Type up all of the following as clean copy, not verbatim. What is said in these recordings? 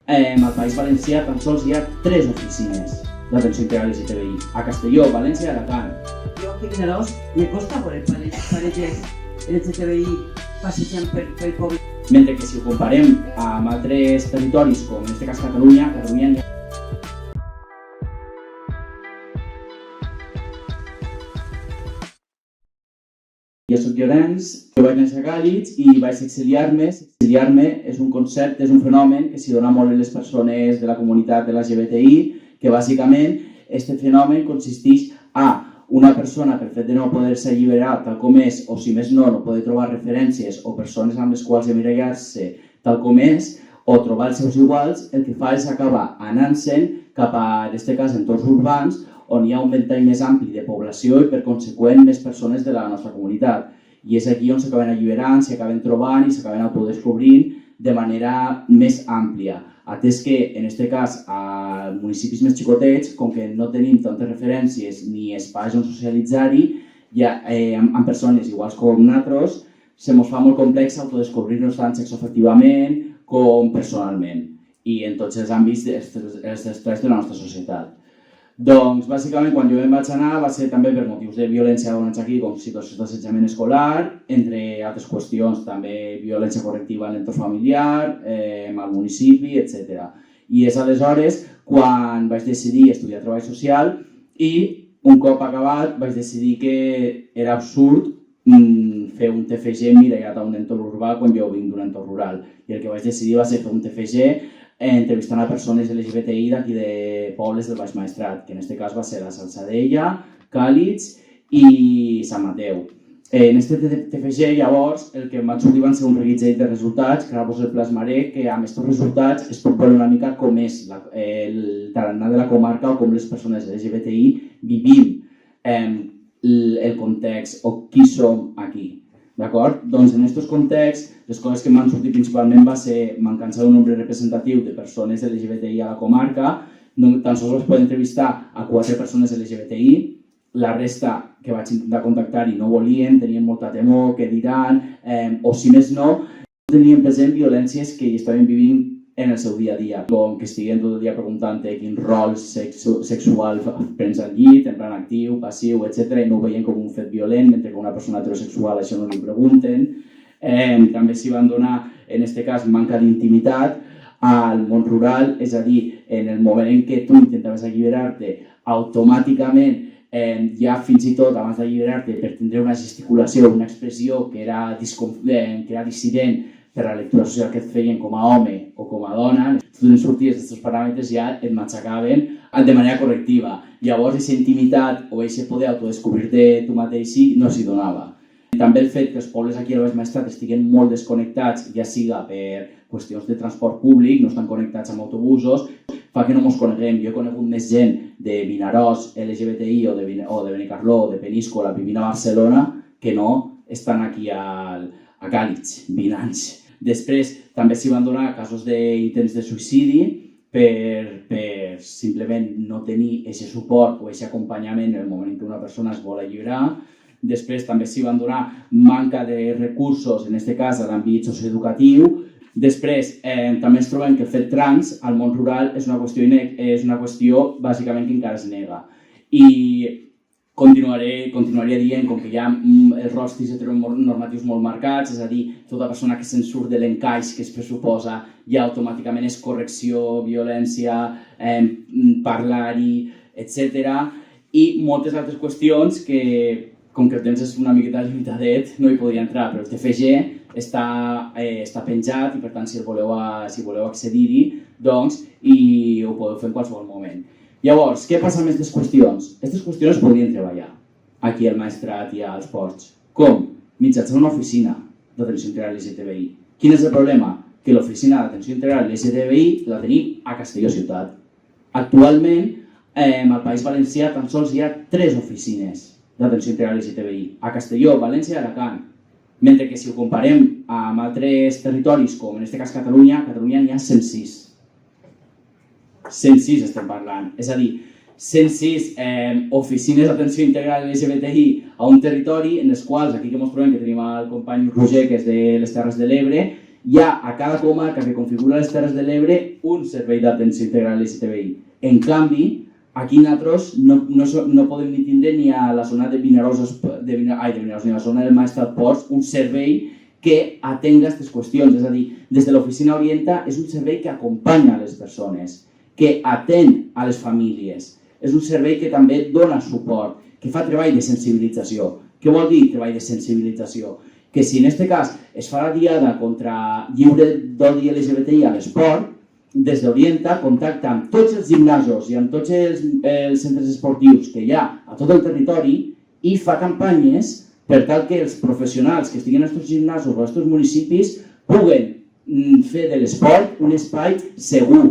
Al País Valencià tan sols hi ha 3 oficines d'atenció integral LGTBI. A Castelló, València i Alacant. Jo aquí a Vinaròs me costa veure parelles LGTBI passejant pel poble. Mentre que si ho comparem amb altres territoris, com en aquest cas Catalunya hi ha... Jo soc Llorenç, jo vaig néixer a Càlig i vaig exiliar-me. Exiliar-me és un concepte, és un fenomen que s'hi dona molt a les persones de la comunitat de l'LGBTI, que bàsicament aquest fenomen consisteix a una persona, per fet de no poder-se alliberar tal com és, o si més no poder trobar referències o persones amb les quals emmirallar-se tal com és, o trobar els seus iguals, el que fa és acabar anant-se'n cap a, en aquest cas, entorns urbans, on hi ha un ventall més ampli de població i, per conseqüent, més persones de la nostra comunitat. I és aquí on s'acaben alliberant, s'acaben trobant i s'acaben autodescobrint de manera més àmplia. Atès que, en aquest cas, a municipis més xicotets, com que no tenim tantes referències ni espais on socialitzar-hi, amb persones iguals com nosaltres, se mos fa molt complex autodescobrir-nos tant sexoafectivament com personalment i en tots els àmbits els estrets de la nostra societat. Doncs, bàsicament, quan jo em vaig anar va ser també per motius de violència donats aquí, com situacions d'assetjament escolar, entre altres qüestions, també violència correctiva en l'entorn familiar, al municipi, etc. I és aleshores quan vaig decidir estudiar treball social i, un cop acabat, vaig decidir que era absurd fer un TFG emmirallat a un entorn urbà quan jo vinc d'un entorn rural. I el que vaig decidir va ser fer un TFG entrevistant a persones LGBTI d'aquí de pobles del Baix Maestrat, que en aquest cas va ser la Salzadella, Càlig i Sant Mateu. En aquest TFG, llavors, el que em va sortir van ser un reguitzell de resultats, que ara vos el plasmaré, que amb aquests resultats es pot veure una mica com és el tarannà de la comarca o com les persones LGBTI vivim el context o qui som aquí. D'acord? Doncs en aquests contexts, les coses que m'han sortit principalment va ser mancança d'un nombre representatiu de persones LGBTI a la comarca, tan sols es pot entrevistar a 4 persones LGBTI, la resta que vaig intentar contactar i no volien, tenien molta temor, què diran, o si més no, tenien present violències que hi estaven vivint en el seu dia a dia, com que estiguen tot el dia preguntant-te quin rol sexual prens al llit, en plan actiu, passiu, etc. i no ho veien com un fet violent, mentre que una persona heterosexual això no li pregunten. També s'hi van donar, en aquest cas, manca d'intimitat al món rural, és a dir, en el moment en què tu intentaves alliberar-te, automàticament, ja fins i tot abans d'alliberar-te per tindre una gesticulació, una expressió que era dissident per la lectura social que et feien com a home o com a dona, tu en sorties d'aquests paràmetres ja et matxacaven de manera correctiva. Llavors, aquesta intimitat o aquest poder autodescobrir-te tu mateix no s'hi donava. També el fet que els pobles aquí al Baix Maestrat estiguen molt desconnectats, ja siga per qüestions de transport públic, no estan connectats amb autobusos, fa que no ens coneguem. Jo he conegut més gent de Vinaròs, LGBTI o de Benicarló o de Peníscola vivint a Barcelona que no estan aquí a Càlig, 20 anys. Després també s'hi van donar casos d'intents de suïcidi per simplement no tenir aquest suport o aquest acompanyament en el moment en què una persona es vol alliberar. Després també s'hi van donar manca de recursos, en aquest cas a l'àmbit socioeducatiu. Després també ens trobem que el fet trans al món rural és una qüestió bàsicament que encara es nega. I continuaria dient, com que hi ha els rostris heteronormatius molt marcats, és a dir, tota persona que se'n surt de l'encaix que es pressuposa ja automàticament és correcció, violència, parlar-hi, etc. I moltes altres qüestions que, com que el temps és una miqueta limitadet, no hi podria entrar, però el TFG està penjat i per tant si voleu accedir-hi, doncs, i ho podeu fer en qualsevol moment. Llavors, què passa amb aquestes qüestions? Aquestes qüestions es podrien treballar aquí al Maestrat i als Ports. Com? Mitjançant una oficina d'atenció integral LGTBI. Quin és el problema? Que l'oficina d'atenció integral LGTBI la tenim a Castelló ciutat. Actualment, al País Valencià tan sols hi ha 3 oficines d'atenció integral LGTBI. A Castelló, València i Alacant. Mentre que si ho comparem amb altres territoris, com en aquest cas Catalunya n'hi ha 106. 106 estem parlant, és a dir, 106 oficines d'atenció integral LGBTI a un territori en les quals, aquí que ens trobem, que tenim el company Roger, que és de les Terres de l'Ebre, hi ha a cada comarca que configura les Terres de l'Ebre un servei d'atenció integral LGTBI. En canvi, aquí nosaltres no podem ni tindre ni a la zona de Vinaròs, ni a la zona del Maestrat Ports, un servei que atenga aquestes qüestions. És a dir, des de l'Oficina Orienta és un servei que acompanya les persones, que atén a les famílies. És un servei que també dona suport, que fa treball de sensibilització. Què vol dir treball de sensibilització? Que si en aquest cas es fa la diada contra lliure d'odi LGBTI a l'esport, des d'Orienta contacta amb tots els gimnasos i amb tots els centres esportius que hi ha a tot el territori i fa campanyes per tal que els professionals que estiguin en aquests gimnasos o en aquests municipis puguen fer de l'esport un espai segur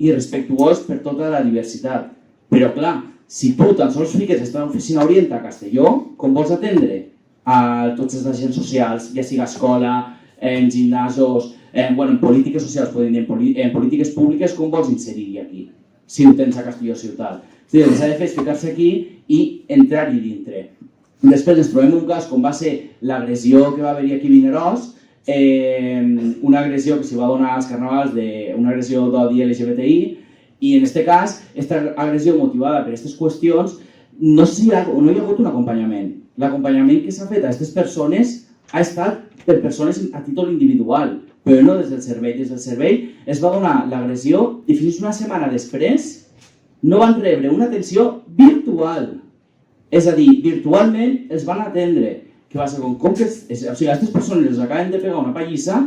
i respectuós per tota la diversitat. Però clar, si tu tan sols fiques aquesta oficina Orienta a Castelló, com vols atendre a tots els agents socials, ja sigui a escola, en gimnasos, en polítiques socials, podem dir, en polítiques públiques, com vols inserir-hi aquí, si ho tens a Castelló ciutat? És a dir, el que s'ha de fer és ficar-se aquí i entrar-hi dintre. Després ens trobem un cas com va ser l'agressió que va haver-hi aquí a Vinaròs, una agressió que s'hi va donar als carnavals, una agressió d'odi LGBTI, i en aquest cas, aquesta agressió motivada per aquestes qüestions, no hi ha hagut un acompanyament. L'acompanyament que s'ha fet a aquestes persones ha estat per persones a títol individual, però no des del servei. Des del servei es va donar l'agressió i fins una setmana després no van rebre una atenció virtual. És a dir, virtualment els van atendre. Què va ser? Aquestes persones els acaben de pegar una pallissa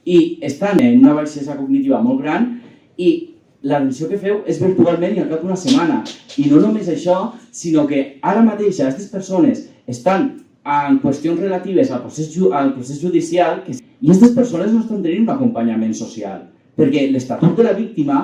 i estan en una baixesa cognitiva molt gran i l'atenció que feu és virtualment i al cap d'una setmana. I no només això, sinó que ara mateix aquestes persones estan en qüestions relatives al procés judicial i aquestes persones no estan tenint un acompanyament social. Perquè l'Estatut de la Víctima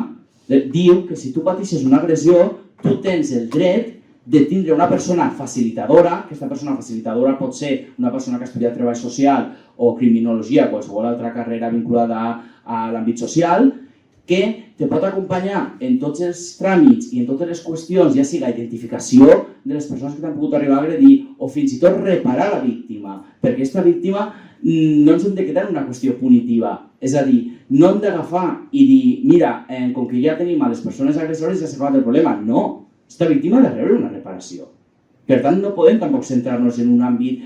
diu que si tu pateixes una agressió, tu tens el dret de tindre una persona facilitadora. Aquesta persona facilitadora pot ser una persona que ha estudiat treball social o criminologia, qualsevol altra carrera vinculada a l'àmbit social, que te pot acompanyar en tots els tràmits i en totes les qüestions, ja sigui la identificació de les persones que t'han pogut arribar a agredir o fins i tot reparar la víctima, perquè aquesta víctima no ens hem de quedar en una qüestió punitiva. És a dir, no hem d'agafar i dir, mira, com que ja tenim a les persones agressores ja s'ha acabat el problema. No, aquesta víctima ha de rebre una reparació. Per tant, no podem tampoc centrar-nos en un àmbit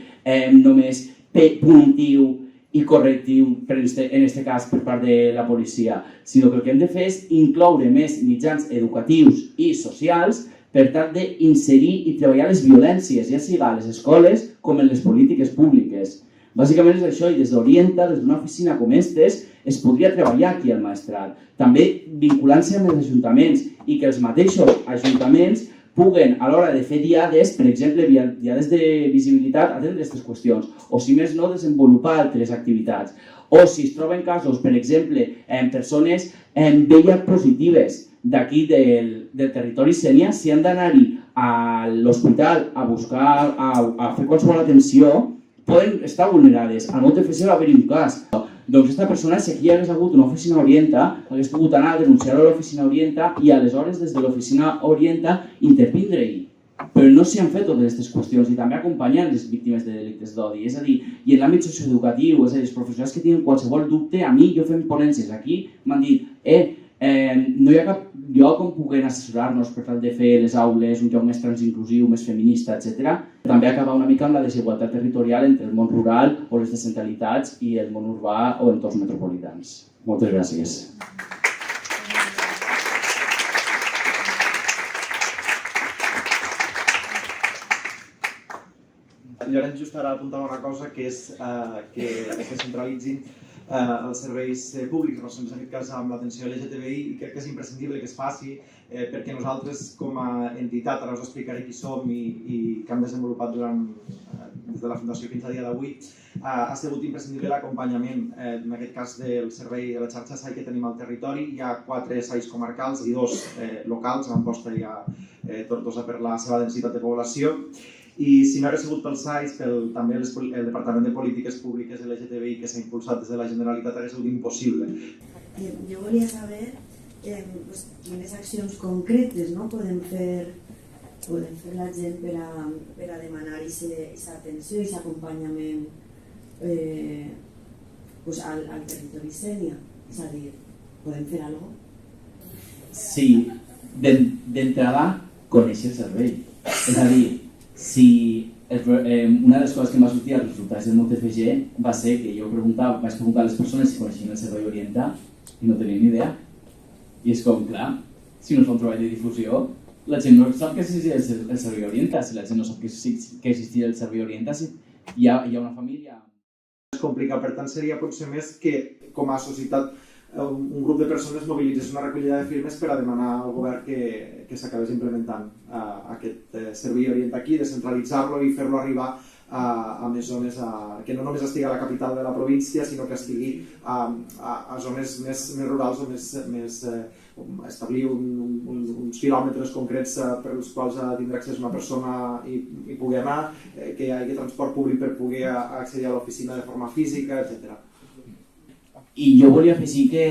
només punitiu i correctiu, en aquest cas per part de la policia, sinó que el que hem de fer és incloure més mitjans educatius i socials per tal d'inserir i treballar les violències, ja sigui a les escoles com en les polítiques públiques. Bàsicament és això, i des d'Orienta, des d'una oficina com aquestes, es podria treballar aquí al Maestrat. També vinculant-se amb els ajuntaments i que els mateixos ajuntaments puguen, a l'hora de fer diades, per exemple, diades de visibilitat, atendre aquestes qüestions, o si més no, desenvolupar altres activitats. O si es troben casos, per exemple, en persones VIH positives d'aquí del territori Sénia, si han d'anar-hi a l'hospital a buscar, a fer qualsevol atenció, poden estar vulnerades. Al meu TFC va haver-hi un cas. Doncs aquesta persona, si aquí hi hagués hagut una oficina Orienta, hagués pogut anar a denunciar-ho a l'oficina Orienta i aleshores des de l'oficina Orienta intervindre-hi. Però no s'hi han fet totes aquestes qüestions i també acompanyant les víctimes de delictes d'odi. És a dir, i en l'àmbit socioeducatiu, és a dir, els professionals que tenen qualsevol dubte, a mi, jo fem ponències aquí, m'han dit, no hi ha cap lloc on puguem assessorar-nos per tal de fer les aules un lloc més transinclusiu, més feminista, etc. També acabar una mica amb la desigualtat territorial entre el món rural o les descentralitats i el món urbà o entorns metropolitans. Moltes gràcies. Llorenç just ara apuntava una cosa que és que es centralitzin els serveis públics relacionats en aquest cas amb l'atenció LGTBI i crec que és imprescindible que es faci perquè nosaltres com a entitat, ara us explicaré qui som i que hem desenvolupat des de la Fundació fins a dia d'avui, ha sigut imprescindible l'acompanyament, en aquest cas del servei de la xarxa SAI que tenim al territori. Hi ha 4 SAIs comarcals i 2 locals, a Amposta i a Tortosa per la seva densitat de població. I si no hagués sigut pels SAIs, també el Departament de Polítiques Públiques LGTBI que s'ha impulsat des de la Generalitat hagués sigut impossible. Jo volia saber quines accions concretes podem fer la gent per a demanar aquesta atenció, aquest acompanyament pues, al territori Sénia. És a dir, podem fer alguna cosa? Sí, d'entrada, conèixer el servei. És a dir, si una de les coses que em va sortir als resultats del MOTFG va ser que jo vaig preguntar a les persones si coneixien el servei Orienta i no tenien ni idea. I és com, clar, si no es fa un treball de difusió, la gent no sap que existia el servei Orienta. Si la gent no sap que existia el servei Orienta, hi ha una família... És complicat, per tant seria potser més que com a societat un grup de persones mobilitzés una recollida de firmes per a demanar al govern que s'acabés implementant aquest servei Orienta aquí, descentralitzar-lo i fer-lo arribar a més zones, que no només estigui a la capital de la província, sinó que estigui a zones més rurals o més establir uns quilòmetres concrets per als quals tindrà accés una persona i pugui anar, que hi hagi transport públic per poder accedir a l'oficina de forma física, etc. I jo volia afegir que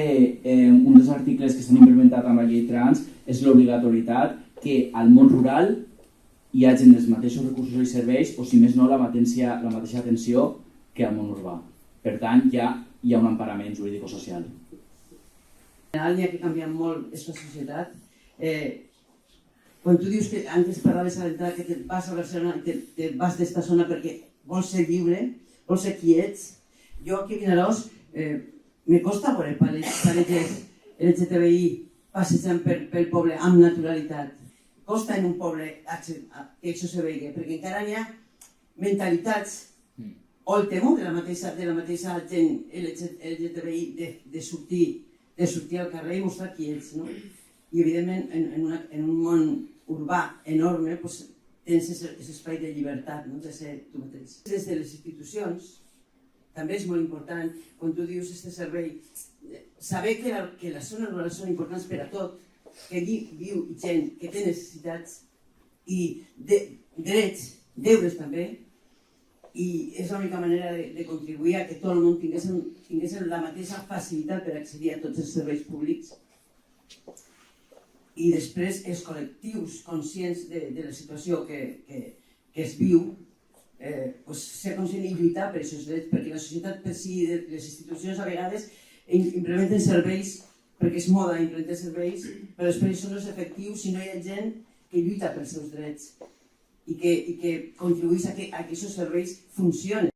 un dels articles que s'han implementat amb la llei trans és l'obligatorietat que al món rural hi hagi els mateixos recursos i serveis, o si més no, la mateixa atenció que al món urbà. Per tant, ja hi ha un emparament jurídico-social. En general, n'hi ha que canviar molt aquesta societat. Quan tu dius que antes parlaves a l'entrada que te vas a Barcelona i te vas d'esta zona perquè vols ser lliure, vols ser qui ets, jo aquí a Vinaròs me costa veure parelles LGTBI passejant pel poble amb naturalitat. Costa en un poble que això se vegi, perquè encara hi ha mentalitats o el temor de la mateixa gent LGTBI de sortir al carrer i mostrar qui ets. I evidentment en un món urbà enorme tens aquest espai de llibertat, de ser tu mateix. Des de les institucions també és molt important, quan tu dius aquest servei, saber que les zones rurals són importants per a tot, que allí viu gent que té necessitats i drets, deures també, i és l'única manera de contribuir a que tot el món tingués la mateixa facilitat per accedir a tots els serveis públics. I després els col·lectius conscients de la situació que es viu, ser conscient i lluitar per aquests drets, perquè la societat per si, les institucions a vegades implementen serveis perquè és moda implementar serveis, però després això no és efectiu si no hi ha gent que lluita pels seus drets i que contribueix a que aquests serveis funcionen.